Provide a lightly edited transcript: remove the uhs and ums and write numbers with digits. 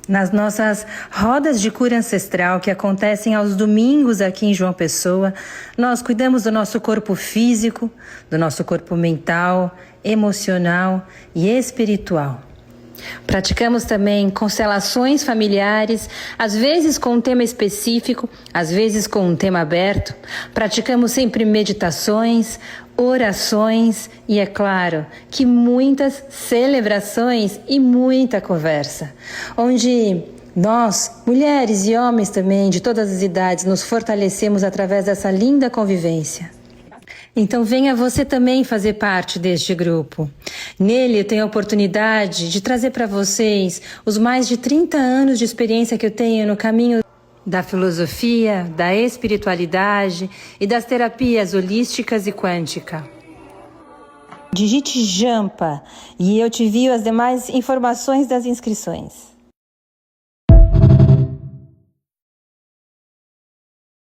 Nas nossas rodas de cura ancestral, que acontecem aos domingos aqui em João Pessoa, nós cuidamos do nosso corpo físico, do nosso corpo mental, emocional e espiritual. Praticamos também constelações familiares, às vezes com um tema específico, às vezes com um tema aberto. Praticamos sempre meditações, orações e, é claro, que muitas celebrações e muita conversa, onde nós, mulheres e homens também, de todas as idades, nos fortalecemos através dessa linda convivência. Então venha você também fazer parte deste grupo. Nele eu tenho a oportunidade de trazer para vocês os mais de 30 anos de experiência que eu tenho no caminho da filosofia, da espiritualidade e das terapias holísticas e quântica. Digite JAMPA e eu te envio as demais informações das inscrições.